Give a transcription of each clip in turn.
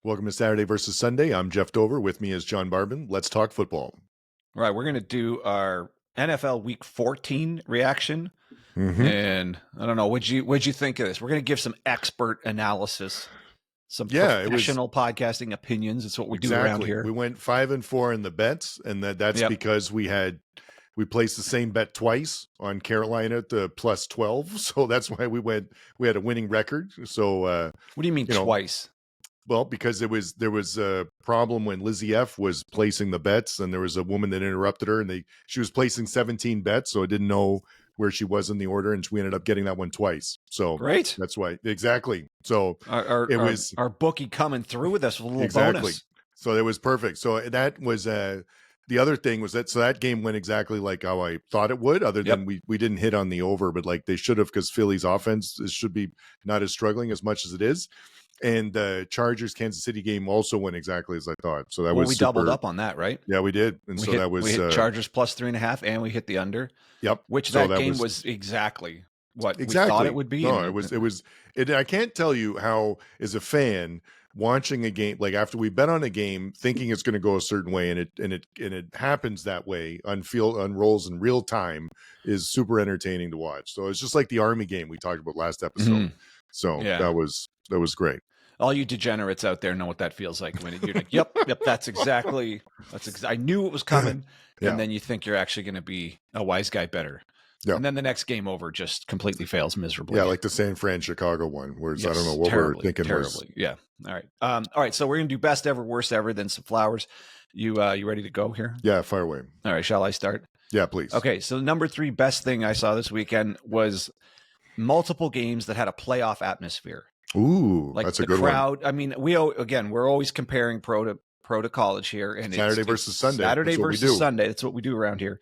Welcome to Saturday versus Sunday. I'm Jeff Dover. With me is John Barbin. Let's talk football. All right, we're going to do our NFL Week 14 reaction. And I don't know, what'd you think of this? We're going to give some expert analysis, some professional podcasting opinions. It's what we do around here. We went 5-4 in the bets, and that's because we placed the same bet twice on Carolina at the +12. So that's why we had a winning record. So what do you mean twice? Well, because there was a problem when Lizzie F was placing the bets, and there was a woman that interrupted her, and she was placing 17 bets, so I didn't know where she was in the order, and we ended up getting that one twice. So great. That's why. Exactly. So our bookie coming through with us with a little bonus. So it was perfect. So that was the other thing was that game went exactly like how I thought it would, other than we didn't hit on the over, but like they should have, because Philly's offense should be not as struggling as much as it is. And the Chargers Kansas City game also went exactly as I thought. So that was we doubled up on that, right? Yeah, we did. And we hit Chargers +3.5, and we hit the under. Yep. Which that game was exactly what we thought it would be. No, it was. I can't tell you how, as a fan, watching a game, like after we bet on a game, thinking it's going to go a certain way, and it happens that way unrolls in real time, is super entertaining to watch. So it's just like the Army game we talked about last episode. So that was great. All you degenerates out there know what that feels like when you're like, yep, that's exactly. I knew it was coming, and then you think you're actually going to be a wise guy better. Yeah. And then the next game over just completely fails miserably. Yeah, like the San Fran Chicago one, where I don't know what we're thinking. Yeah. All right. So we're gonna do best ever, worst ever, then some flowers. You ready to go here? Yeah, fire away. All right. Shall I start? Yeah, please. Okay. So number 3 best thing I saw this weekend was multiple games that had a playoff atmosphere. Ooh, like that's a good crowd. one. I mean, we're always comparing pro to college here, and Saturday versus Sunday. Saturday versus Sunday. That's what we do around here,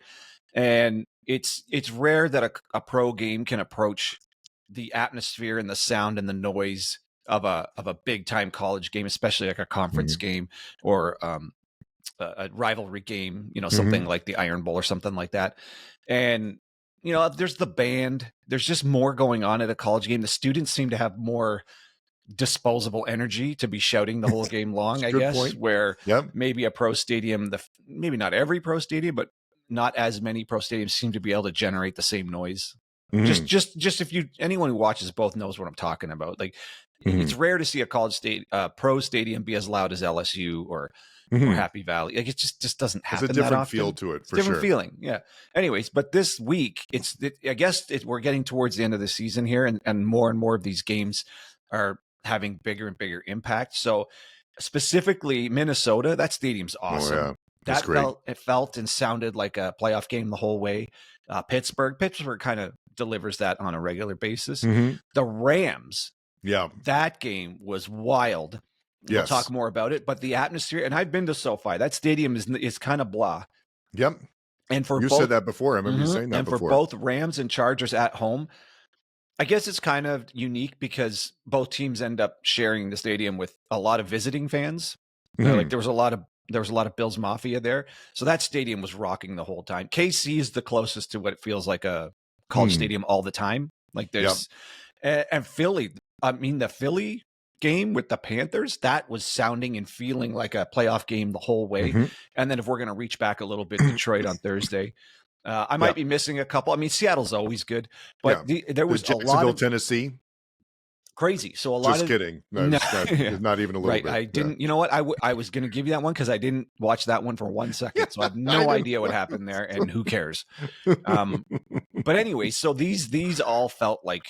and it's rare that a pro game can approach the atmosphere and the sound and the noise of a big time college game, especially like a conference game or a rivalry game. Something like the Iron Bowl or something like that, and. There's the band. There's just more going on at a college game. The students seem to have more disposable energy to be shouting the whole game long, I guess, point. Where maybe a pro stadium, maybe not every pro stadium, but not as many pro stadiums seem to be able to generate the same noise. Just if anyone who watches both knows what I'm talking about. Like it's rare to see a college pro stadium be as loud as LSU or Happy Valley. Like it just doesn't happen. It's a different that often. feel to it, for different feeling. Yeah. Anyways, but this week I guess we're getting towards the end of the season here, and more of these games are having bigger and bigger impact. So specifically Minnesota, that stadium's awesome. Oh, yeah. That's great. It felt and sounded like a playoff game the whole way. Pittsburgh kind of delivers that on a regular basis. The Rams, that game was wild. We'll talk more about it, but the atmosphere, and I've been to SoFi. That stadium is kind of blah. Yep. And for you said that before. I remember you saying that before. And for both Rams and Chargers at home, I guess it's kind of unique because both teams end up sharing the stadium with a lot of visiting fans. Like there was a lot of Bills Mafia there, so that stadium was rocking the whole time. KC is the closest to what it feels like a college stadium all the time. Like there's and Philly. I mean, the Philly game with the Panthers, that was sounding and feeling like a playoff game the whole way. And then if we're going to reach back a little bit, Detroit on Thursday, I might be missing a couple. I mean, Seattle's always good, but there was a lot of Tennessee. Crazy. So a lot just kidding. No, not even a little bit. I didn't, you know what? I was going to give you that one because I didn't watch that one for 1 second. So I have no idea what happened there, and who cares? But anyway, so these all felt like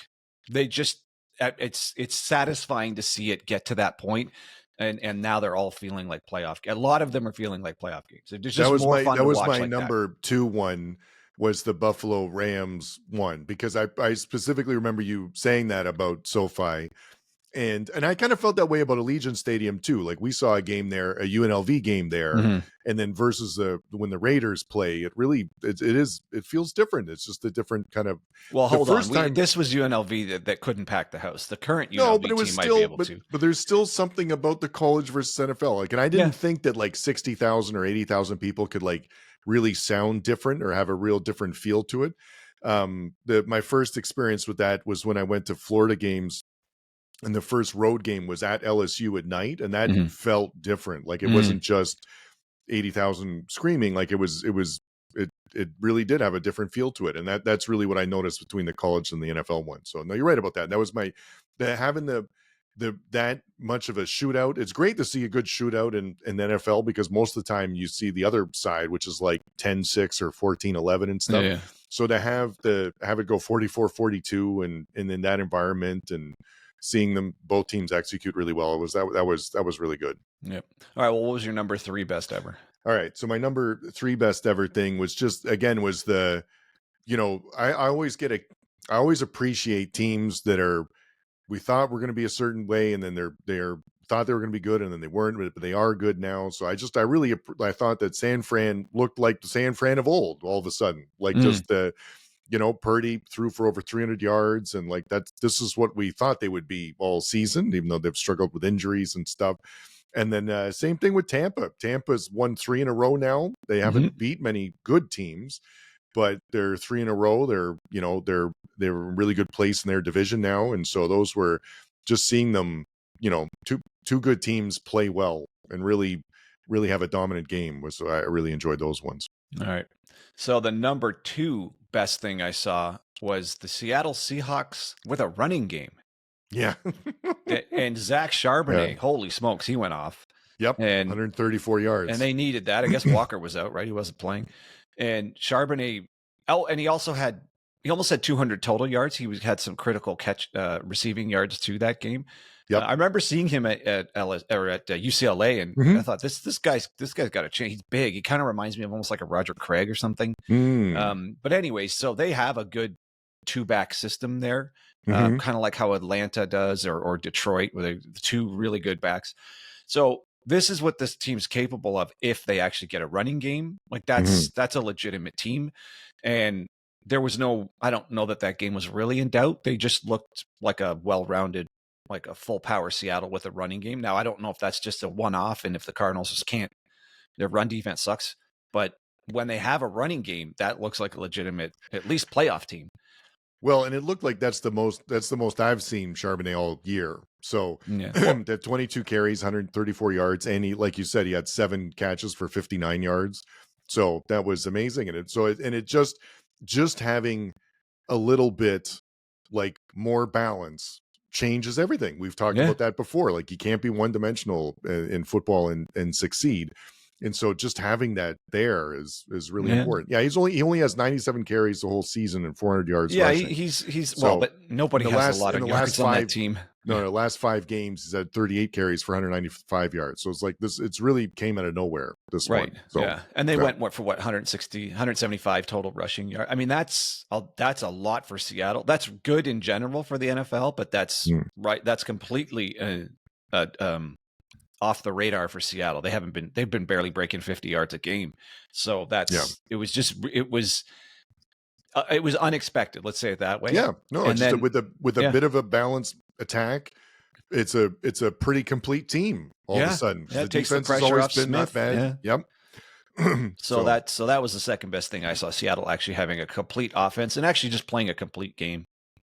they just, it's satisfying to see it get to that point, and now they're all feeling like playoff. A lot of them are feeling like playoff games. There's just more fun to watch. That was my number 2 one, was the Buffalo Rams one, because I specifically remember you saying that about SoFi, and I kind of felt that way about Allegiant Stadium too. Like we saw a game there, a UNLV game there, and then versus when the Raiders play, it feels different. It's just a different kind of. Well, hold on. This was UNLV that couldn't pack the house. The current UNLV team might be able to. But there's still something about the college versus NFL. Like, and I didn't think that like 60,000 or 80,000 people could like really sound different or have a real different feel to it. My first experience with that was when I went to Florida games and the first road game was at LSU at night, and that Mhm. felt different. Like, it Mhm. wasn't just 80,000 screaming. Like, it really did have a different feel to it. And that's really what I noticed between the college and the NFL one. So no, you're right about that. That was having that much of a shootout. It's great to see a good shootout in the NFL, because most of the time you see the other side, which is like 10-6 or 14-11 and stuff. Yeah. So to have it go 44-42 and in that environment, and seeing them, both teams execute really well, that was really good. Yep. All right. Well, what was your number 3 best ever? All right. So my number 3 best ever thing was just, again, was I always appreciate teams that we thought were going to be a certain way, and then they're thought they were going to be good, and then they weren't, but they are good now. So I thought that San Fran looked like the San Fran of old all of a sudden, like Mm. just Purdy threw for over 300 yards, and like this is what we thought they would be all season, even though they've struggled with injuries and stuff. And then same thing with Tampa. Tampa's won 3 in a row now. They haven't Mhm. beat many good teams, but they're 3 in a row. They're in a really good place in their division now. And so those were just seeing them, two good teams play well and really, really have a dominant game. I really enjoyed those ones. All right. So the number 2 best thing I saw was the Seattle Seahawks with a running game. Yeah. And Zach Yeah. Charbonnet, holy smokes, he went off. Yep. And 134 yards. they needed that. I guess Walker was out, right? He wasn't playing. And Charbonnet, and he almost had 200 total yards. He had some critical receiving yards to that game. Yep. I remember seeing him at UCLA, and I thought this guy's got to change. He's big. He kind of reminds me of almost like a Roger Craig or something. But anyway, so they have a good 2-back system there, kind of like how Atlanta does, or Detroit, with the 2 really good backs. So this is what this team's capable of if they actually get a running game. Like, that's a legitimate team. And there was I don't know that game was really in doubt. They just looked like a well-rounded, like a full power Seattle with a running game. Now, I don't know if that's just a one-off, and if the Cardinals just can't, their run defense sucks. But when they have a running game, that looks like a legitimate, at least playoff team. Well, and it looked like that's the most I've seen Charbonnet all year. So Yeah. that 22 carries, 134 yards, and he, like you said, he had 7 catches for 59 yards. So that was amazing. And it just having a little bit like more balance changes everything. We've talked about that before. Like, you can't be one dimensional in football and succeed. And so just having that there is really important. Yeah, he only has 97 carries the whole season and 400 yards rushing. He's So, but nobody has a lot of yards on that team. No, the last 5 games he's had 38 carries for 195 yards. So it's like it's really came out of nowhere, this one. So, yeah. And they went 160, 175 total rushing yards. I mean, that's a lot for Seattle. That's good in general for the NFL, but that's that's completely off the radar for Seattle. They've been barely breaking 50 yards a game. So it was unexpected. Let's say it that way. Yeah, no, and then, with a bit of a balanced attack, it's a pretty complete team all of a sudden. Yeah, the defense has always been not bad. Yeah. Yep. So that was the second best thing I saw. Seattle actually having a complete offense and actually just playing a complete game.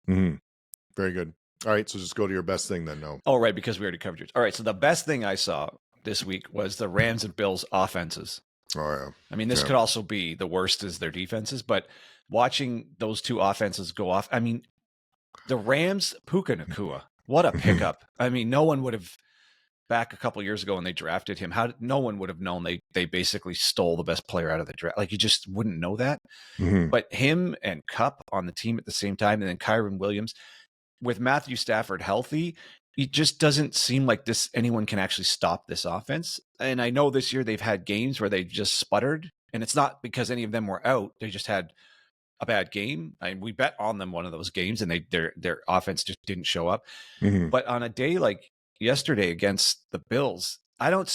Very good. All right, so just go to your best thing then. No. Oh, right, because we already covered yours. All right, so the best thing I saw this week was the Rams and Bills offenses. Oh, yeah. I mean, this could also be the worst as their defenses, but watching those 2 offenses go off, I mean, the Rams, Puka Nacua, what a pickup. I mean, no one would have, back a couple years ago when they drafted him, no one would have known they basically stole the best player out of the draft. Like, you just wouldn't know that. But him and Kupp on the team at the same time, and then Kyron Williams, with Matthew Stafford healthy, it just doesn't seem like anyone can actually stop this offense. And I know this year they've had games where they just sputtered, and it's not because any of them were out. They just had a bad game. We bet on them one of those games, and their offense just didn't show up. But on a day like yesterday against the Bills, I don't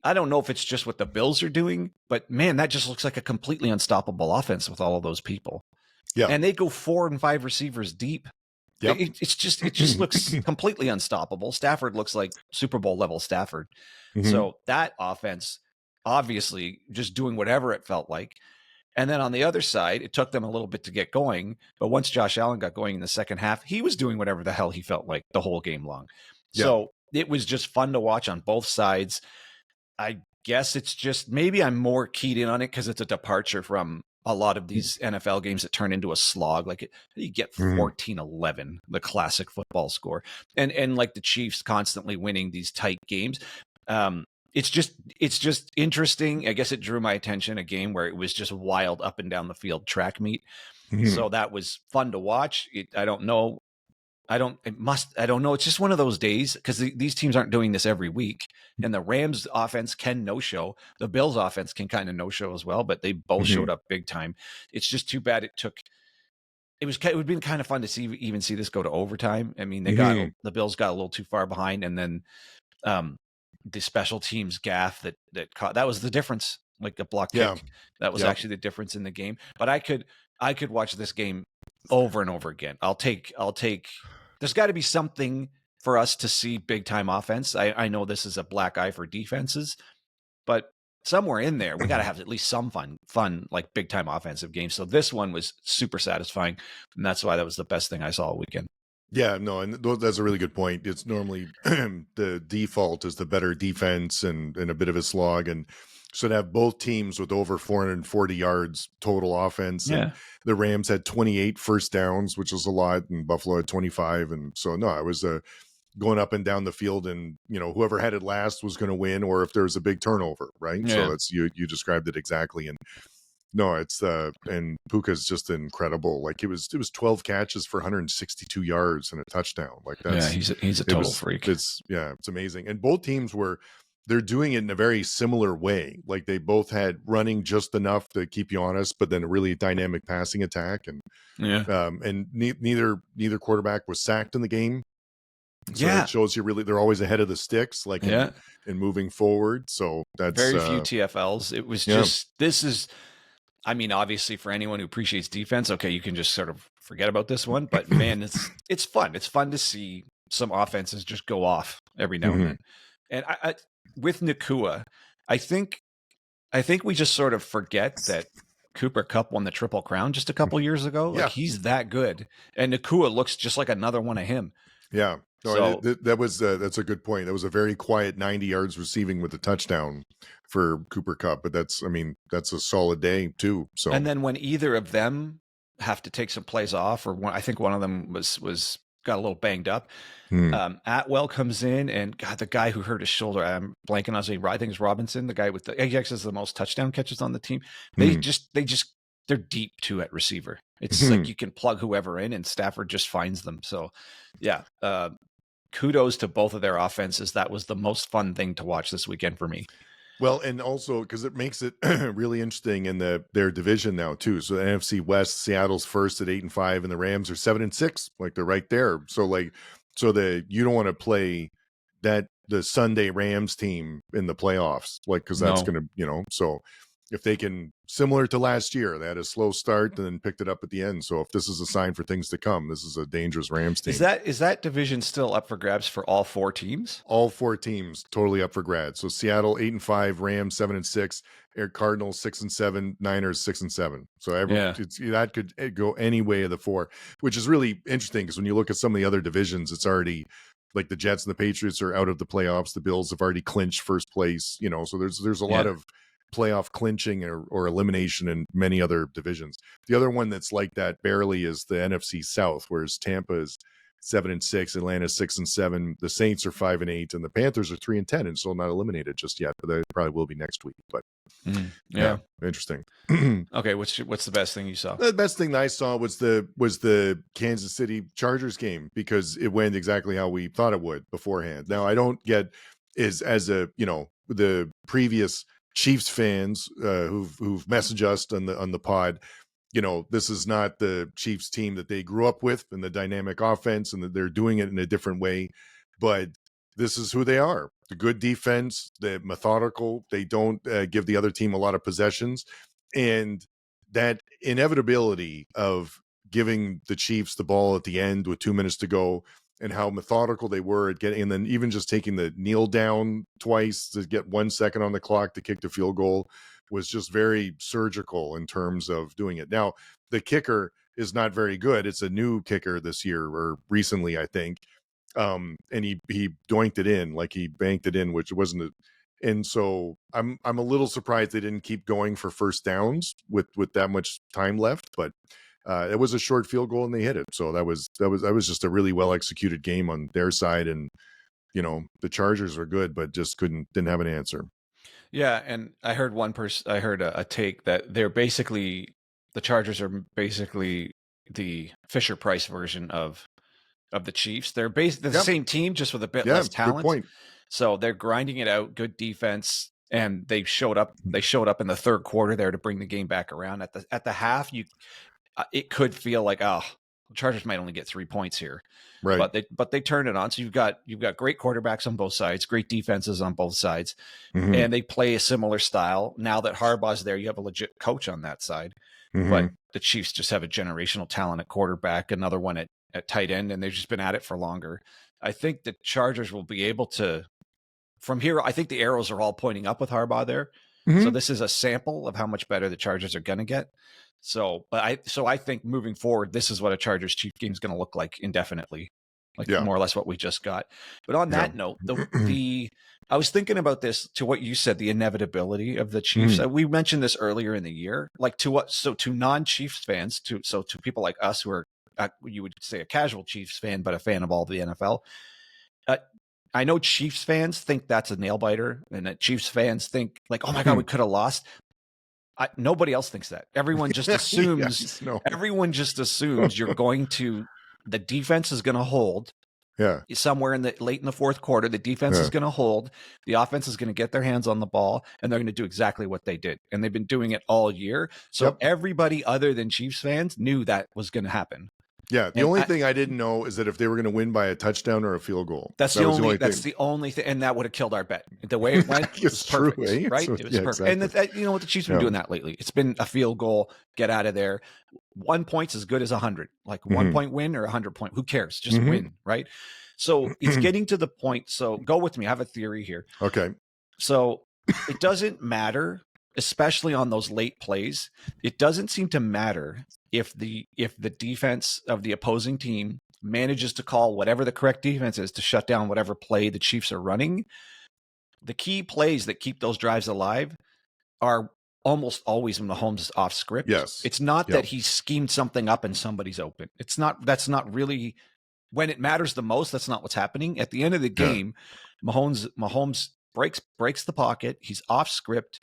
know if it's just what the Bills are doing, but man, that just looks like a completely unstoppable offense with all of those people. Yeah. And they go 4 and 5 receivers deep. Yep. It just looks completely unstoppable. Stafford looks like Super Bowl level Stafford. So that offense, obviously, just doing whatever it felt like. And then on the other side, it took them a little bit to get going. But once Josh Allen got going in the second half, he was doing whatever the hell he felt like the whole game long. Yeah. So it was just fun to watch on both sides. I guess it's just maybe I'm more keyed in on it because it's a departure from a lot of these NFL games that turn into a slog. Like you get 14-11, the classic football score, and like the Chiefs constantly winning these tight games. It's just interesting. I guess it drew my attention, a game where it was just wild up and down the field track meet. So that was fun to watch. I don't know. I don't know. It's just one of those days because these teams aren't doing this every week. And the Rams offense can no-show. The Bills offense can kind of no-show as well, but they both showed up big time. It's just too bad it would have been kind of fun to see this go to overtime. I mean, the Bills got a little too far behind, and then the special teams gaff that was the difference. Like the block kick, that was actually the difference in the game. But I could watch this game over and over again. I'll take there's got to be something for us to see big time offense. I know this is a black eye for defenses, but somewhere in there we got to have at least some fun like big time offensive games. So this one was super satisfying, and that's why that was the best thing I saw all weekend. Yeah, no, and that's a really good point. It's normally the default is the better defense and a bit of a slog, and so to have both teams with over 440 yards total offense. Yeah. And the Rams had 28 first downs, which was a lot, and Buffalo had 25. And so, no, it was going up and down the field, and, whoever had it last was going to win, or if there was a big turnover, right? Yeah. So that's, you described it exactly. And no, it's and Puka's just incredible. Like it was 12 catches for 162 yards and a touchdown. Like that's, he's a total freak. It's amazing. And both teams they're doing it in a very similar way. Like they both had running just enough to keep you honest, but then a really dynamic passing attack. And neither quarterback was sacked in the game. So it shows you really they're always ahead of the sticks, like in moving forward. So that's very few TFLs. It was just this is. I mean, obviously, for anyone who appreciates defense, okay, you can just sort of forget about this one. But man, it's fun. It's fun to see some offenses just go off every now and then. And I with Nacua, I think we just sort of forget that Cooper Kupp won the Triple Crown just a couple years ago. Like he's that good, and Nacua looks just like another one of him. Yeah, no, so, that's a good point. That was a very quiet 90 yards receiving with a touchdown for Cooper Kupp, but that's a solid day too. So, and then when either of them have to take some plays off, or I think one of them was got a little banged up. Atwell comes in, and God, the guy who hurt his shoulder, I'm blanking on his name. I think it's Robinson, the guy with the Ajax has the most touchdown catches on the team. They're deep too at receiver. It's like you can plug whoever in, and Stafford just finds them. So, kudos to both of their offenses. That was the most fun thing to watch this weekend for me. Well, and also because it makes it really interesting in their division now too. So the NFC West, Seattle's first at 8-5, and the Rams are 7-6. Like they're right there. So you don't want to play the Sunday Rams team in the playoffs, like because that's going to so. If they can, similar to last year, they had a slow start and then picked it up at the end. So if this is a sign for things to come, this is a dangerous Rams team. Is that division still up for grabs for all four teams? All four teams totally up for grabs. So Seattle 8-5, Rams 7-6, Cardinals 6-7, Niners 6-7. So that could go any way of the four, which is really interesting because when you look at some of the other divisions, it's already like the Jets and the Patriots are out of the playoffs. The Bills have already clinched first place. So there's a lot of playoff clinching or elimination in many other divisions. The other one that's like that barely is the NFC South, whereas Tampa is 7-6, Atlanta 6-7, the Saints are 5-8, and the Panthers are 3-10 and still not eliminated just yet, but they probably will be next week. But interesting. Okay, what's the best thing you saw? The best thing I saw was the Kansas City Chargers game because it went exactly how we thought it would beforehand. Now I don't get the previous Chiefs fans who've messaged us on the pod, this is not the Chiefs team that they grew up with and the dynamic offense, and that they're doing it in a different way. But this is who they are. The good defense, the methodical. They don't give the other team a lot of possessions, and that inevitability of giving the Chiefs the ball at the end with 2 minutes to go, and how methodical they were at getting, and then even just taking the kneel down twice to get 1 second on the clock to kick the field goal was just very surgical in terms of doing it. Now, the kicker is not very good. It's a new kicker this year or recently, I think. And he doinked it in, like he banked it in, which wasn't a, and so I'm a little surprised they didn't keep going for first downs with that much time left, but it was a short field goal and they hit it. So that was just a really well executed game on their side. And the Chargers were good, but just didn't have an answer. Yeah, and I heard I heard a take that the Chargers are basically the Fisher Price version of the Chiefs. They're the Yep. same team, just with a bit Yeah, less good talent. point. So they're grinding it out, good defense, and they showed up in the third quarter there to bring the game back around. At the half, it could feel like, the Chargers might only get 3 points here. Right. But they turned it on. So you've got great quarterbacks on both sides, great defenses on both sides, Mhm. and they play a similar style. Now that Harbaugh's there, you have a legit coach on that side. Mhm. But the Chiefs just have a generational talent at quarterback, another one at tight end, and they've just been at it for longer. I think the Chargers will be able to, from here, I think the arrows are all pointing up with Harbaugh there. Mhm. So this is a sample of how much better the Chargers are going to get. So I think moving forward, this is what a Chargers Chief game is going to look like indefinitely, like Yeah. more or less what we just got. But on that note, I was thinking about this to what you said, the inevitability of the Chiefs. We mentioned this earlier in the year, like to non-Chiefs fans, to people like us who are, you would say, a casual Chiefs fan, but a fan of all the NFL. I know Chiefs fans think that's a nail biter, and that Chiefs fans think like, oh my God, we could have lost. Nobody else thinks that. Everyone just assumes. Everyone just assumes you're going to. The defense is going to hold. Yeah. Somewhere late in the fourth quarter, the defense is going to hold. The offense is going to get their hands on the ball, and they're going to do exactly what they did. And they've been doing it all year. So everybody other than Chiefs fans knew that was going to happen. Yeah. The only thing I didn't know is that if they were going to win by a touchdown or a field goal. That's the only thing. And that would have killed our bet. The way it went, it was perfect, true, right? It was perfect. Exactly. And you know what? The Chiefs have been doing that lately. It's been a field goal, get out of there. 1 point's as good as 100. Like 1 point win or 100 point. Who cares? Just win, right? So it's getting to the point. So go with me. I have a theory here. Okay. So it doesn't matter, especially on those late plays. It doesn't seem to matter if the defense of the opposing team manages to call whatever the correct defense is to shut down whatever play the Chiefs are running. The key plays that keep those drives alive are almost always when Mahomes is off script. Yes. It's not that he schemed something up and somebody's open. That's not really when it matters the most. That's not what's happening. At the end of the game, Mahomes breaks the pocket. He's off script.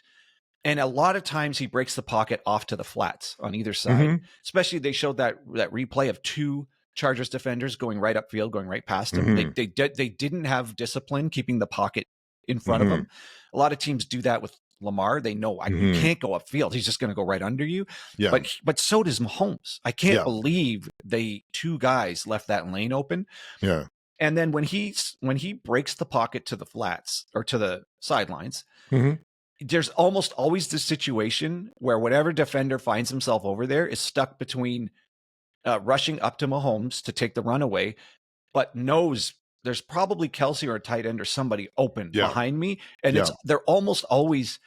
And a lot of times he breaks the pocket off to the flats on either side. Especially they showed that replay of 2 Chargers defenders going right upfield, going right past him. They didn't have discipline keeping the pocket in front of him. A lot of teams do that with Lamar. They know you can't go upfield. He's just going to go right under you. Yeah. But so does Mahomes. I can't believe 2 guys left that lane open. Yeah. And then when he breaks the pocket to the flats or to the sidelines, there's almost always this situation where whatever defender finds himself over there is stuck between rushing up to Mahomes to take the run away, but knows there's probably Kelsey or a tight end or somebody open behind me. And they're almost always,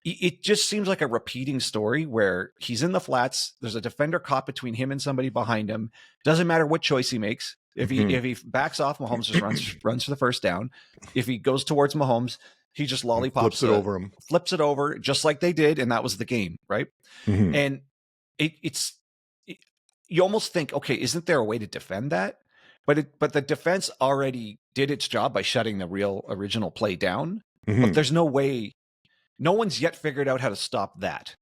it just seems like a repeating story where he's in the flats. There's a defender caught between him and somebody behind him. Doesn't matter what choice he makes. If he backs off, Mahomes just runs for the first down. If he goes towards Mahomes, he just lollipops flips it over just like they did. And that was the game. Right. And you almost think, okay, isn't there a way to defend that? But the defense already did its job by shutting the original play down. But there's no way, no one's yet figured out how to stop that.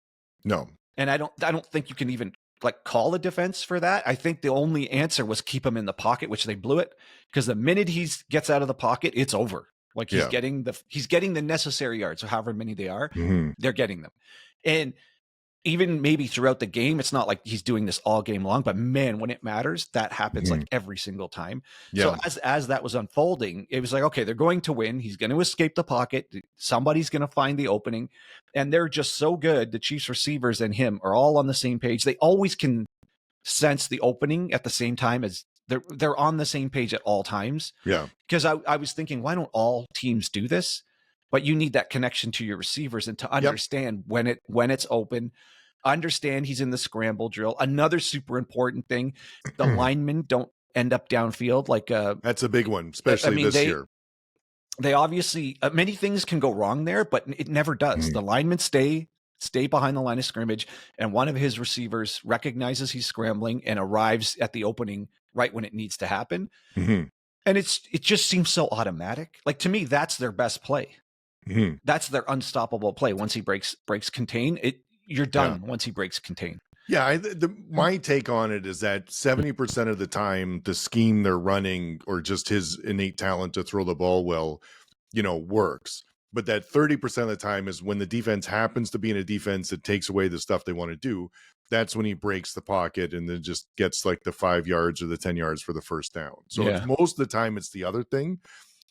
No. And I don't think you can even call a defense for that. I think the only answer was keep him in the pocket, which they blew it, because the minute he gets out of the pocket, it's over. He's getting the necessary yards. So however many they are, they're getting them. And even maybe throughout the game, it's not like he's doing this all game long, but man, when it matters, that happens every single time. Yeah. So as that was unfolding, it was like, okay, they're going to win. He's going to escape the pocket. Somebody's going to find the opening. And they're just so good. The Chiefs receivers and him are all on the same page. They always can sense the opening at the same time as they're on the same page at all times. Yeah. Because I was thinking, why don't all teams do this? but you need that connection to your receivers and to Yep. understand when it's open. Understand he's in the scramble drill. Another super important thing, the linemen don't end up downfield. Like That's a big one, especially this year. They obviously many things can go wrong there, but it never does. The linemen stay behind the line of scrimmage, and one of his receivers recognizes he's scrambling and arrives at the opening right when it needs to happen. And it just seems so automatic. Like, to me, that's their best play. That's their unstoppable play. Once he breaks contain, you're done. Once he breaks contain. Yeah, my take on it is that 70% of the time, the scheme they're running or just his innate talent to throw the ball well, works. But that 30% of the time is when the defense happens to be in a defense that takes away the stuff they want to do. That's when he breaks the pocket and then just gets like the 5 yards or the 10 yards for the first down. So it's, most of the time it's the other thing.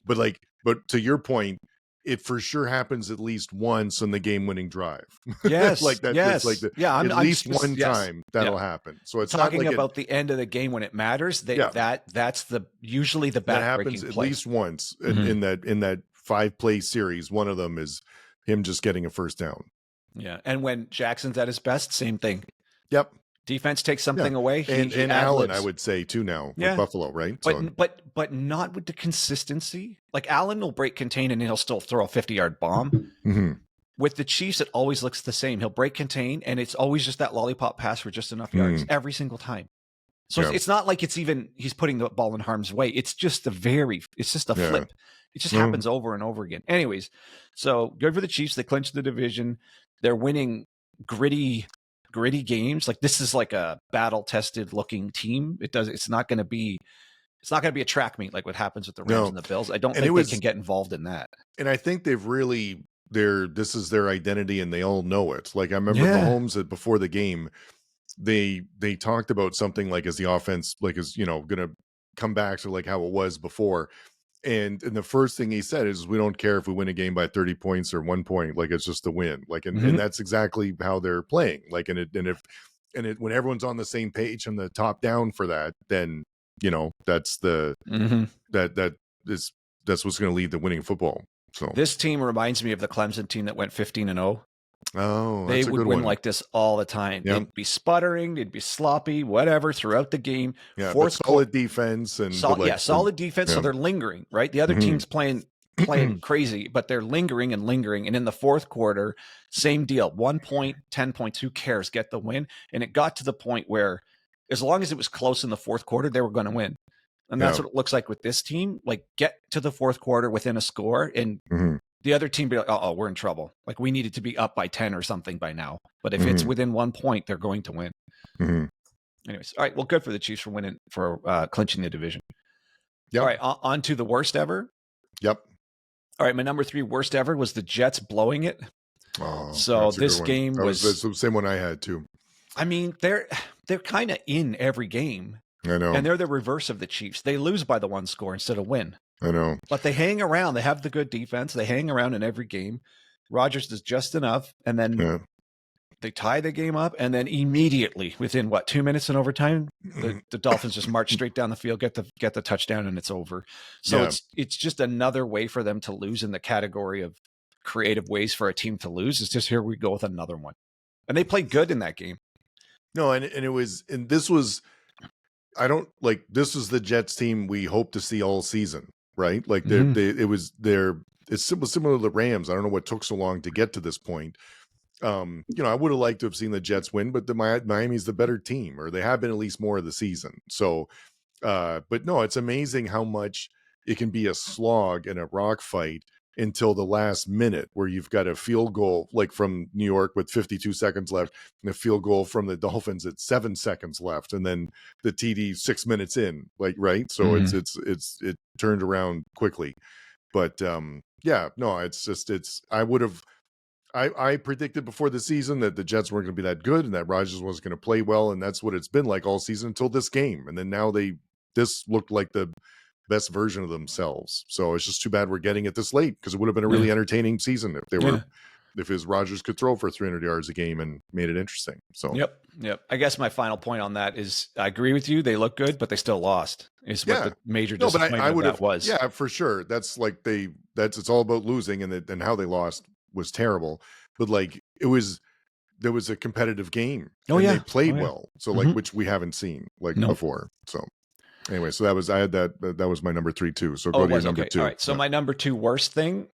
But to your point, it for sure happens at least once on the game-winning drive. Yes, like that. Yes, it's like at least one time that'll happen. So it's talking not like about the end of the game when it matters. That's usually the that happens at least once in that 5-play series. One of them is him just getting a first down. Yeah, and when Jackson's at his best, same thing. Yep. Defense takes something away. He Allen, I would say too now with Buffalo, right? But not with the consistency. Like, Allen will break contain and he'll still throw a 50-yard bomb. With the Chiefs, it always looks the same. He'll break contain and it's always just that lollipop pass for just enough yards every single time. So it's not like he's putting the ball in harm's way. It's just a flip. It just happens over and over again. Anyways, so good for the Chiefs. They clinched the division. They're winning gritty games. Like, this is like a battle-tested looking team. It's not going to be a track meet like what happens with the Rams and the Bills. I don't think they can get involved in that. And I think they've really this is their identity and they all know it. Like, I remember Mahomes before the game, they talked about something like, as the offense is going to come back to like how it was before. And the first thing he said is, we don't care if we win a game by 30 points or 1 point. Like, it's just a win. Like, and that's exactly how they're playing. Like, when everyone's on the same page and the top down for that, then, that's that's what's going to lead to winning football. So this team reminds me of the Clemson team that went 15-0. Oh, they that's a would good win one. like this all the time. Yep. They'd be sputtering, they'd be sloppy, whatever throughout the game. Yeah, solid defense and solid defense. Yeah. So they're lingering, right? The other team's playing crazy, but they're lingering. And in the fourth quarter, same deal. 1 point, 10 points. Who cares? Get the win. And it got to the point where, as long as it was close in the fourth quarter, they were going to win. And that's what it looks like with this team. Like, get to the fourth quarter within a score, and the other team be like, oh, we're in trouble. Like, we needed to be up by 10 or something by now. But if it's within 1 point, they're going to win. Anyways, all right. Well, good for the Chiefs for clinching the division. Yep. All right. On to the worst ever. Yep. All right. My number 3 worst ever was the Jets blowing it. Oh, so this game was the same one I had too. I mean, they're kind of in every game. I know. And they're the reverse of the Chiefs. They lose by the 1 score instead of win. I know. But they hang around. They have the good defense. They hang around in every game. Rodgers does just enough. And then they tie the game up. And then immediately, within 2 minutes in overtime, the Dolphins just march straight down the field, get the touchdown, and it's over. So it's just another way for them to lose in the category of creative ways for a team to lose. It's just, here we go with another one. And they played good in that game. No, this was the Jets team we hope to see all season, right? Like, it's similar to the Rams. I don't know what took so long to get to this point. I would have liked to have seen the Jets win, but Miami's the better team, or they have been at least more of the season. So, but no, it's amazing how much it can be a slog and a rock fight until the last minute, where you've got a field goal like from New York with 52 seconds left, and a field goal from the Dolphins at 7 seconds left, and then the TD 6 minutes in, like, right. So it turned around quickly. But I predicted before the season that the Jets weren't going to be that good and that Rodgers wasn't going to play well, and that's what it's been like all season until this game. And then now this looked like the best version of themselves. So it's just too bad we're getting it this late, because it would have been a really entertaining season if his Rodgers could throw for 300 yards a game and made it interesting. So Yep. I guess my final point on that is, I agree with you. They look good, but they still lost. Is what the major disappointment of that was. Yeah, for sure. That's like it's all about losing, and how they lost was terrible. But like there was a competitive game Oh and they yeah. Oh played yeah. well. So like Mhm. which we haven't seen like No. before. So anyway, so that was I had that was my number 3 too. So Oh, go it to your was number okay. All 2. right. So Yeah. my number 2 worst thing,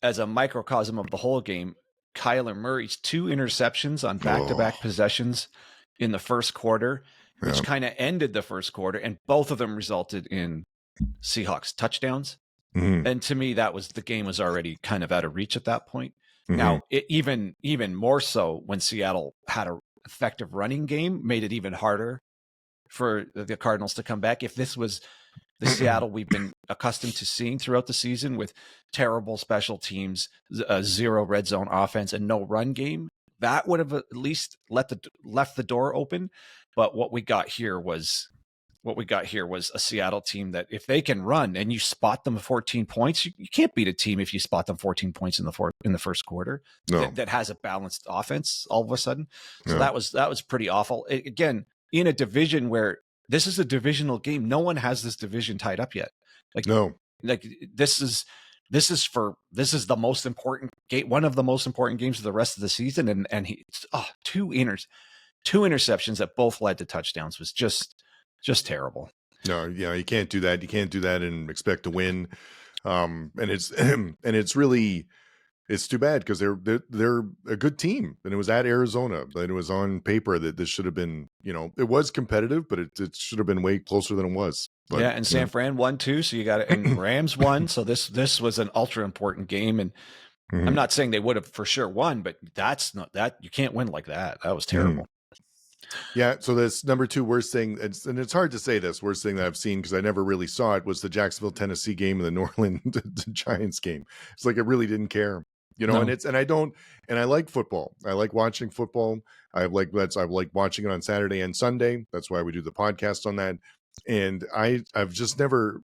as a microcosm of the whole game, Kyler Murray's 2 interceptions on Oh, back-to-back possessions in the first quarter, yeah. which kind of ended the first quarter, and both of them resulted in Seahawks touchdowns. Mhm. And to me, the game was already kind of out of reach at that point. Mhm. Now, it even more so when Seattle had a effective running game, made it even harder for the Cardinals to come back. If this was the Seattle we've been accustomed to seeing throughout the season, with terrible special teams, zero red zone offense, and no run game, that would have at least left the door open. But what we got here was a Seattle team that, if they can run and you spot them 14 points, you can't beat a team if you spot them 14 points in the first quarter No. that has a balanced offense all of a sudden. So Yeah. that was pretty awful. Again, in a division where this is a divisional game, no one has this division tied up yet. Like No. like this is the most important game, one of the most important games of the rest of the season, and two interceptions that both led to touchdowns was just terrible. No, you can't do that. You can't do that and expect to win. And it's and it's really it's too bad because they're a good team, and it was at Arizona, and it was on paper that this should have been, it was competitive, but it should have been way closer than it was. But Yeah, and San Fran won too, so you got it, and Rams won, so this was an ultra important game, and I'm Mhm. not saying they would have for sure won, but that's not that you can't win like that. That was Mhm. terrible. Yeah, so this number 2 worst thing, and it's hard to say this worst thing that I've seen because I never really saw it, was the Jacksonville, Tennessee game and the New Orleans the Giants game. It's like I really didn't care, and No. I don't, and I like football. I like watching football. I like watching it on Saturday and Sunday. That's why we do the podcast on that. And I've just never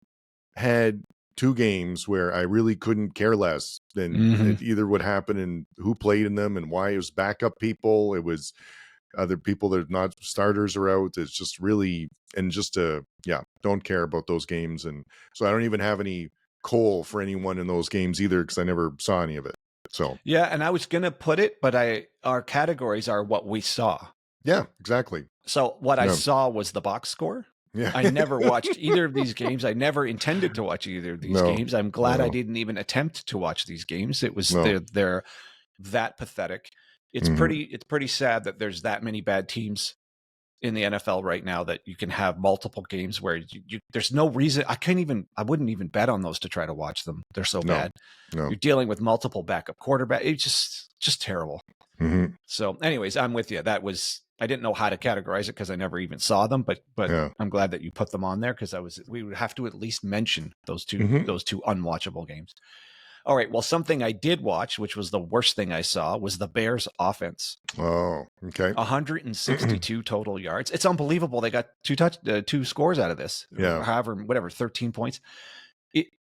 had 2 games where I really couldn't care less than Mhm. it either would happen and who played in them and why. It was backup people. It was other people that are not starters are out. It's just really, and just don't care about those games. And so I don't even have any coal for anyone in those games either because I never saw any of it. So Yeah, and I was gonna put it, but our categories are what we saw. yeah, exactly. So what I Yeah. saw was the box score. Yeah. I never watched either of these games. I never intended to watch either of these No, games. I'm glad I no, didn't even attempt to watch these games. It was no. they're that pathetic. Mhm. It's pretty sad that there's that many bad teams in the NFL right now, that you can have multiple games where there's no reason. I wouldn't even bet on those to try to watch them. They're so No, bad. no. You're dealing with multiple backup quarterback. It's just terrible. Mhm. So, anyways, I'm with you. I didn't know how to categorize it because I never even saw them, but Yeah. I'm glad that you put them on there, because we would have to at least mention Mhm. those two unwatchable games. All right. Well, something I did watch, which was the worst thing I saw, was the Bears offense. Oh, okay. 162 total yards. It's unbelievable. They got two scores out of this. Yeah. However, whatever, 13 points.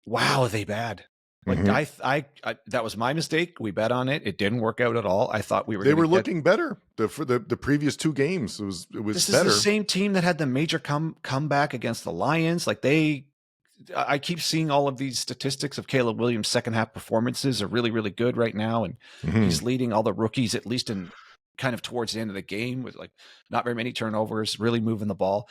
Wow, are they bad? Like Mhm. I that was my mistake. We bet on it. It didn't work out at all. I thought we were They going to were get. looking better for the previous 2 games. It was This is the better. same team that had the major comeback against the Lions. Like I keep seeing all of these statistics of Caleb Williams' second half performances are really, really good right now, and Mhm. he's leading all the rookies, at least in kind of towards the end of the game, with like not very many turnovers, really moving the ball.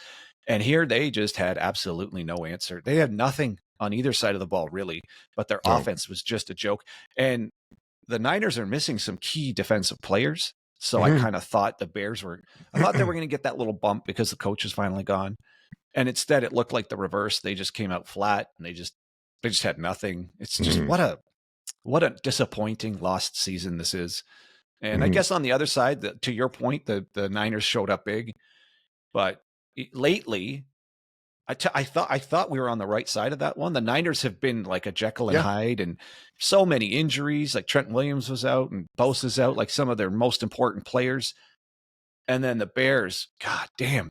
And here they just had absolutely no answer. They had nothing on either side of the ball, really, but their No. offense was just a joke. And the Niners are missing some key defensive players. So I Mhm. kind of thought I thought they were going to get that little bump because the coach is finally gone. And instead it looked like the reverse. They just came out flat, and they just had nothing. It's just Mhm. what a disappointing lost season this is. And I Mhm. guess on the other side, to your point, the Niners showed up big, but lately I thought we were on the right side of that one. The Niners have been like a Jekyll and Yeah. Hyde, and so many injuries. Like Trent Williams was out and Bosa's out, like some of their most important players. And then the Bears, god damn,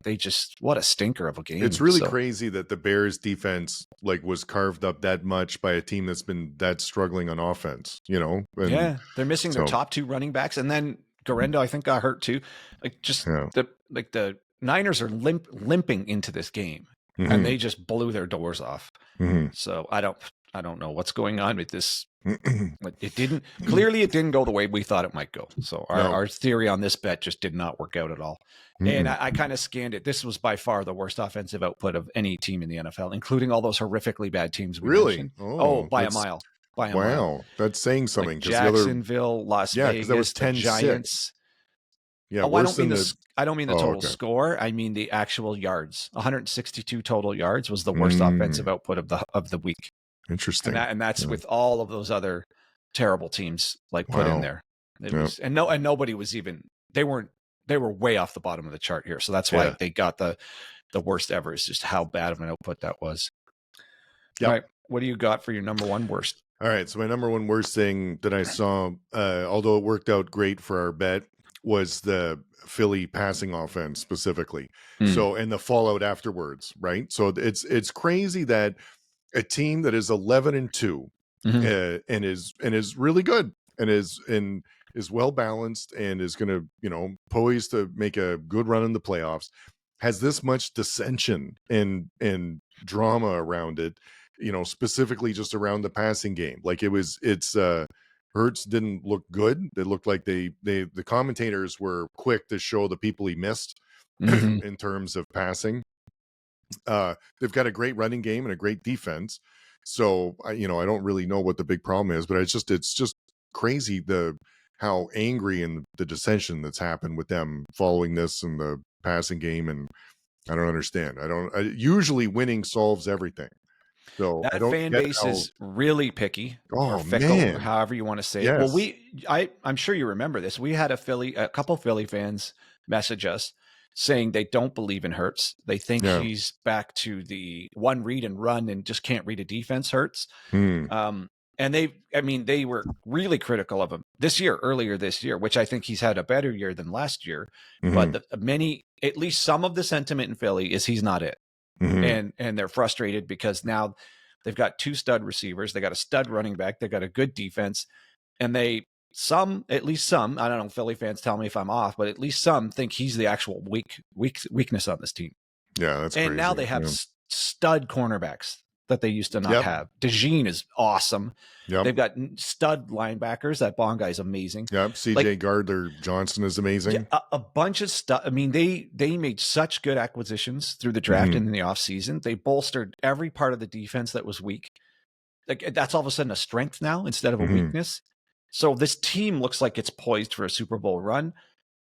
what a stinker of a It's game. really So crazy that the Bears defense was carved up that much by a team that's been that struggling on offense, and yeah, they're missing their so top 2 running backs, and then Garendo, I think, got hurt too. Like just yeah. the Niners are limping into this game, and Mhm. they just blew their doors off. Mhm. So I don't know what's going on with this. It didn't go the way we thought it might go. So No. our theory on this bet just did not work out at all. And I kind of scanned it. This was by far the worst offensive output of any team in the NFL, including all those horrifically bad teams we Really? mentioned. Oh, By a mile. By a wow. mile. That's saying something Like because the other, Jacksonville, Las yeah, because that was Vegas, the 10-6. Giants. Yeah, Oh, worse than the. I don't mean the total okay. score. I mean the actual yards. 162 total yards was the worst offensive output of the week. Interesting. And that's with all of those other terrible teams like put in there. It was, and nobody was even, they were way off the bottom of the chart here. So that's why they got the worst ever, is just how bad of an output that was. All right. What do you got for your number one worst? All right. So my number one worst thing that I saw, although it worked out great for our bet, was the Philly passing offense specifically. So, and the fallout afterwards, right? So it's crazy that a team that is 11-2 and is really good and is well balanced and is going to, poised to make a good run in the playoffs, has this much dissension and drama around it, specifically just around the passing game. Like Hurts didn't look good. It looked like the commentators were quick to show the people he missed in terms of passing. They've got a great running game and a great defense. So I don't really know what the big problem is, but it's just crazy how angry and the dissension that's happened with them following this and the passing game. And I don't understand. Usually winning solves everything. So that I don't fan base is really picky or fickle, man. however you want to say Yes. it. Well, I'm sure you remember this. We had a couple Philly fans message us saying they don't believe in Hurts. They think he's back to the one read and run and just can't read a defense Hurts. And they were really critical of him earlier this year, which I think he's had a better year than last year. But at least some of the sentiment in Philly is he's not it. And they're frustrated because now they've got two stud receivers. They got a stud running back. They've got a good defense. And at least some, I don't know, Philly fans tell me if I'm off, but at least some think he's the actual weakness on this team. Yeah, that's crazy. And now they have stud cornerbacks that they used to not have. DeJean is awesome. They've got stud linebackers. That Bond guy's amazing. CJ Gardner-Johnson is amazing. A bunch of stuff. I mean, they made such good acquisitions through the draft and in the offseason. They bolstered every part of the defense that was weak. Like, that's all of a sudden a strength now instead of a weakness. So this team looks like it's poised for a Super Bowl run.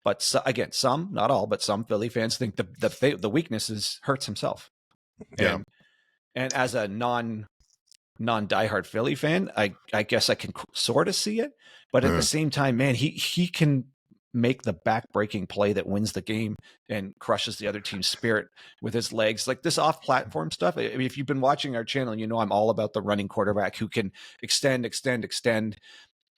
But again, some, not all, but some Philly fans think the weakness is Hurts himself. And as a non-diehard Philly fan, I guess I can sort of see it. But at the same time, man, he can make the back-breaking play that wins the game and crushes the other team's spirit with his legs. Like this off-platform stuff. I mean, if you've been watching our channel, you know I'm all about the running quarterback who can extend.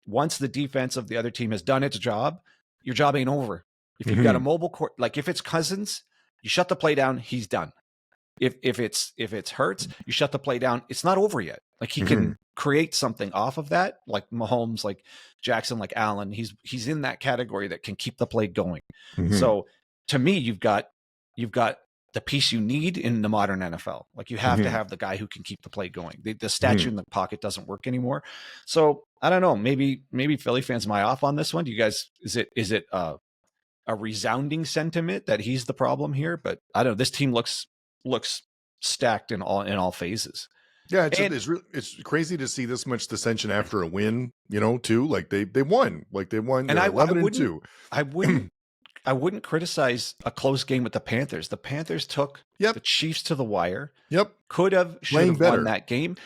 Once the defense of the other team has done its job, your job ain't over. If you've got a mobile court, like if it's Cousins, you shut the play down, he's done. If it's Hurts, you shut the play down. It's not over yet. Like he can create something off of that, like Mahomes, like Jackson, like Allen. He's in that category that can keep the play going. So to me, you've got the piece you need in the modern NFL. Like you have to have the guy who can keep the play going. The statue in the pocket doesn't work anymore. So I don't know. Maybe Philly fans am I off on this one? Do you guys? Is it a resounding sentiment that he's the problem here? But I don't know. This team looks stacked in all phases. Yeah, it's crazy to see this much dissension after a win, too. Like they won. Like they won, and 11-2. I wouldn't criticize a close game with the Panthers. The Panthers took the Chiefs to the wire. Should have won that game.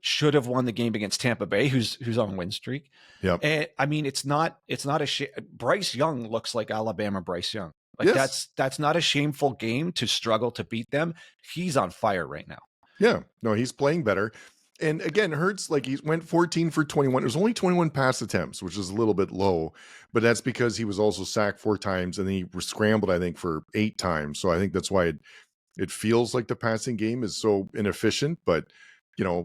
Should have won the game against Tampa Bay, who's on a win streak. And I mean, it's not a shame. Bryce Young looks like Alabama Bryce Young. Like that's not a shameful game to struggle to beat them. He's on fire right now. Yeah, no, he's playing better. And again, Hurts, like he went 14 for 21. It was only 21 pass attempts, which is a little bit low, but that's because he was also sacked 4 times and then he scrambled, I think, for 8 times. So I think that's why it feels like the passing game is so inefficient. But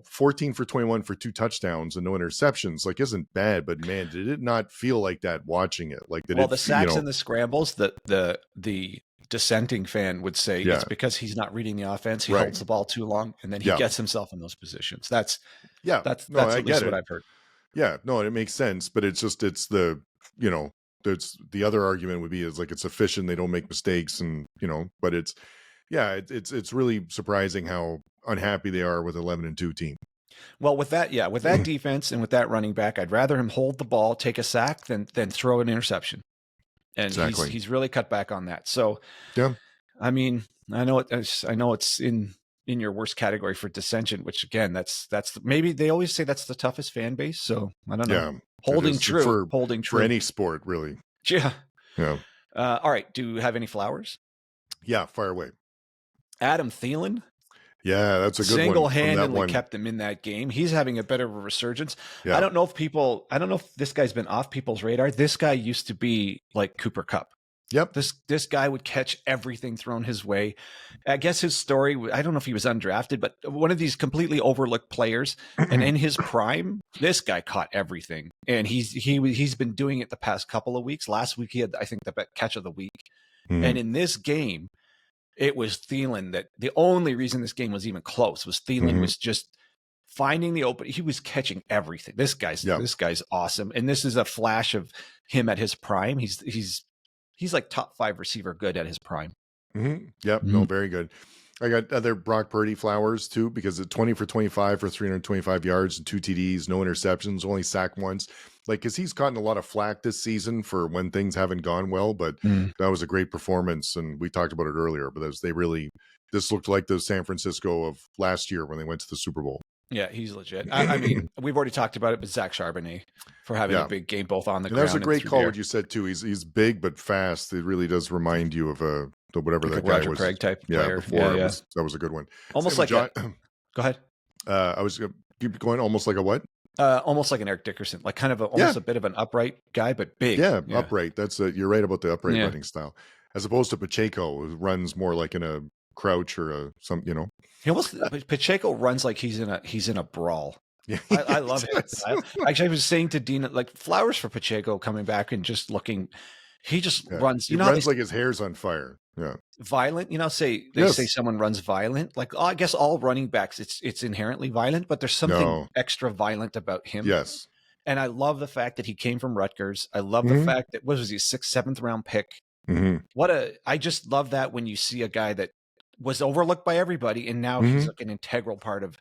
14 for 21 for 2 touchdowns and no interceptions, like isn't bad. But man, did it not feel like that watching it? Like the sacks and the scrambles, the dissenting fan would say it's Yeah. because he's not reading the offense. He Right. holds the ball too long, and then he Yeah. gets himself in those positions. That's Yeah. that's No, that's I at get least what it. I've heard. Yeah. No, and it makes sense, but it's just, it's the, you know, there's the other argument would be is like it's efficient, they don't make mistakes, and but it's it's really surprising how unhappy they are with 11-2 team. Well, with that defense and with that running back, I'd rather him hold the ball, take a sack, than throw an interception. And Exactly. he's really cut back on that. So, Yeah. I mean, I know it's in your worst category for dissension, which again, that's maybe they always say that's the toughest fan base. So I don't know. Yeah. Holding true for any sport, really. Yeah. Yeah. All right. Do you have any flowers? Yeah. Fire away. Adam Thielen. Yeah, that's a good one. Single-handedly kept them in that game. He's having a bit of a resurgence. Yeah. I don't know if this guy's been off people's radar. This guy used to be like Cooper Kupp. Yep. This guy would catch everything thrown his way. I guess his story, I don't know if he was undrafted, but one of these completely overlooked players. And in his prime, this guy caught everything. And he's been doing it the past couple of weeks. Last week he had, I think, the catch of the week. And in this game, it was Thielen that the only reason this game was even close was Thielen was just finding the open. He was catching everything. This guy's awesome. And this is a flash of him at his prime. He's like top 5 receiver good at his prime. Yep. No, very good. I got other Brock Purdy flowers too, because at 20 for 25 for 325 yards and 2 TDs, no interceptions, only sacked once. Like, because he's gotten a lot of flack this season for when things haven't gone well, but that was a great performance, and we talked about it earlier. But this looked like the San Francisco of last year when they went to the Super Bowl. Yeah, he's legit. I mean, we've already talked about it, but Zach Charbonnet for having a big game both on the ground. That was a great call. What you said too. He's big but fast. It really does remind you of whatever like that guy Roger was. Craig type player. Before that was a good one. Almost like go ahead. I was keep going. Almost like a what? Almost like an Eric Dickerson, like kind of almost a bit of an upright guy, but big. Yeah. Upright. That's you're right about the upright running style, as opposed to Pacheco, who runs more like in a crouch or He almost Pacheco runs like he's in a brawl. Yeah, I love it. Actually, I was saying to Dina, like, flowers for Pacheco coming back and just looking. He just runs. He runs like his hair's on fire. Yeah, violent. Say someone runs violent. Like, I guess all running backs, it's inherently violent, but there's something extra violent about him. Yes, and I love the fact that he came from Rutgers. I love the fact that what was he 6th, 7th round pick. I just love that when you see a guy that was overlooked by everybody, and now he's like an integral part of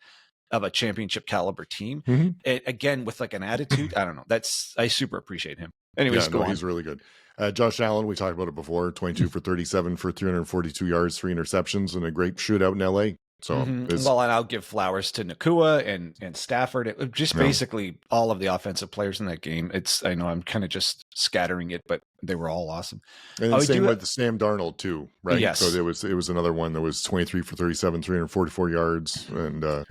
a championship caliber team. Again, with like an attitude. I don't know. I super appreciate him. Anyways, he's really good. Josh Allen, we talked about it before, 22 for 37 for 342 yards, 3 interceptions, and a great shootout in LA. So, and I'll give flowers to Nakua and Stafford. It just basically all of the offensive players in that game. I know I'm kind of just scattering it, but they were all awesome. And the same with Sam Darnold too, right? Yes. So it was another one that was 23 for 37, 344 yards, and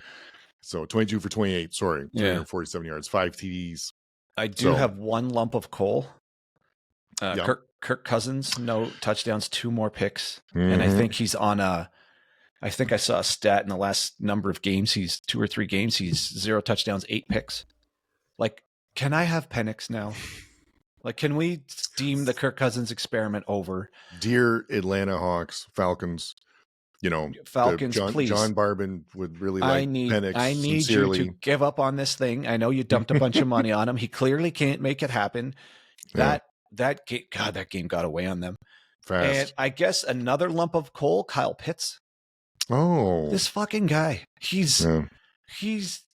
so 22 for 28. Sorry, 347 yards, 5 TDs. I do have one lump of coal. Kirk Cousins, no touchdowns, 2 more picks, and I think he's on I think I saw a stat in the last number of games. He's 2 or 3 games. He's 0 touchdowns, 8 picks. Like, can I have Penix now? Like, can we deem the Kirk Cousins experiment over? Dear Atlanta Hawks, Falcons, Falcons, please. John Barbin would really like Penix. I need sincerely. You to give up on this thing. I know you dumped a bunch of money on him. He clearly can't make it happen. That game got away on them. Fast. And I guess another lump of coal, Kyle Pitts. Oh, this fucking guy. He's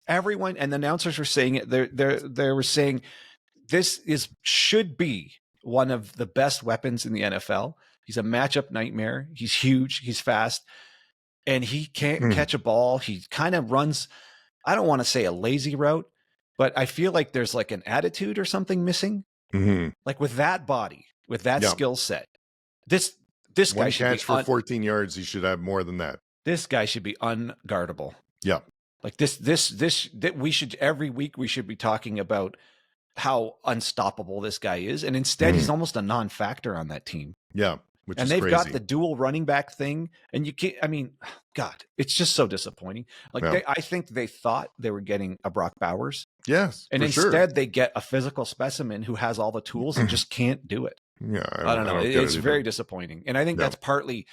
everyone, and the announcers were saying it. They were saying this should be one of the best weapons in the NFL. He's a matchup nightmare. He's huge. He's fast, and he can't catch a ball. He kind of runs. I don't want to say a lazy route, but I feel like there's like an attitude or something missing. Like with that body, with that skill set, this guy should catch for 14 yards. He should have more than that. This guy should be unguardable. Yeah. Like we should every week we should be talking about how unstoppable this guy is, and instead he's almost a non-factor on that team. Yeah. And they've got the dual running back thing, and you can't. I mean, God, it's just so disappointing. Like I think they thought they were getting a Brock Bowers. Yes, and instead they get a physical specimen who has all the tools and just can't do it. Yeah, I don't I know. don't get It's it very either. disappointing. And I think Yeah. that's partly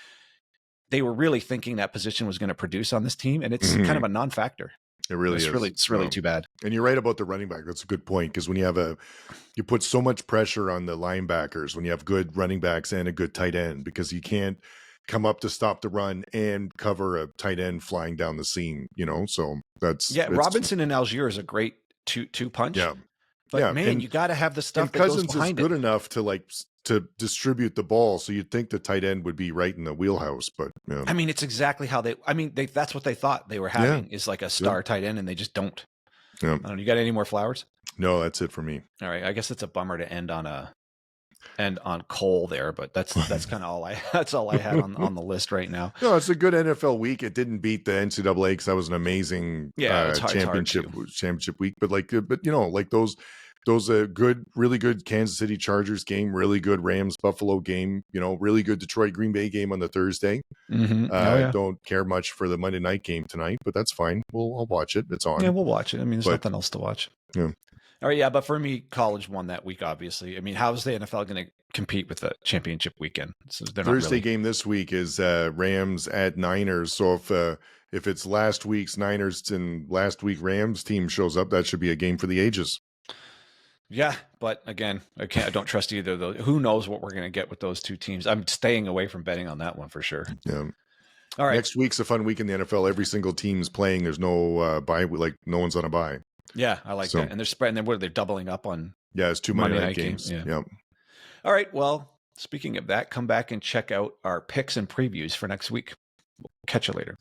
they were really thinking that position was going to produce on this team, and it's kind Mhm. of a non-factor. It really is. It's really too bad. And you're right about the running back. That's a good point because when you put so much pressure on the linebackers when you have good running backs and a good tight end because you can't come up to stop the run and cover a tight end flying down the seam, So Yeah, it's Robinson and Algier is a great two punch, yeah. but Yeah. man, you got to have the And stuff that goes Cousins is behind it. good enough to to distribute the ball. So you'd think the tight end would be right in the wheelhouse, but yeah. I mean, it's exactly how that's what they thought they were Yeah. having is like a Yep. star tight end, and they just don't. Yeah. I don't know. You got any more flowers? No, that's it for me. All right. I guess it's a bummer to end on Cole there, but that's kind of all that's all I had on the list right now. No, it's a good NFL week. It didn't beat the NCAA because that was an amazing Yeah, it's hard championship week. But like those good, really good Kansas City Chargers game, really good Rams Buffalo game, really good Detroit Green Bay game on the Thursday. Mm-hmm. Oh yeah. Don't care much for the Monday night game tonight, but that's fine. I'll watch it. It's on. Yeah, we'll watch it. I mean, there's But nothing else to watch. yeah. All right, yeah, but for me, college won that week. Obviously, I mean, how's the NFL going to compete with the championship weekend? So they're Thursday not really... game this week is Rams at Niners. So if it's last week's Niners and last week Rams team shows up, that should be a game for the ages. Yeah, but again, I don't trust either of those. Who knows what we're going to get with those two teams? I'm staying away from betting on that one for sure. Yeah. All right. Next week's a fun week in the NFL. Every single team's playing. There's no bye. Like no one's on a bye. Yeah, I like that. And they're spreading. Then what are they doubling up on? Yeah, it's 2 Monday night games. Yeah. Yep. All right. Well, speaking of that, come back and check out our picks and previews for next week. We'll catch you later.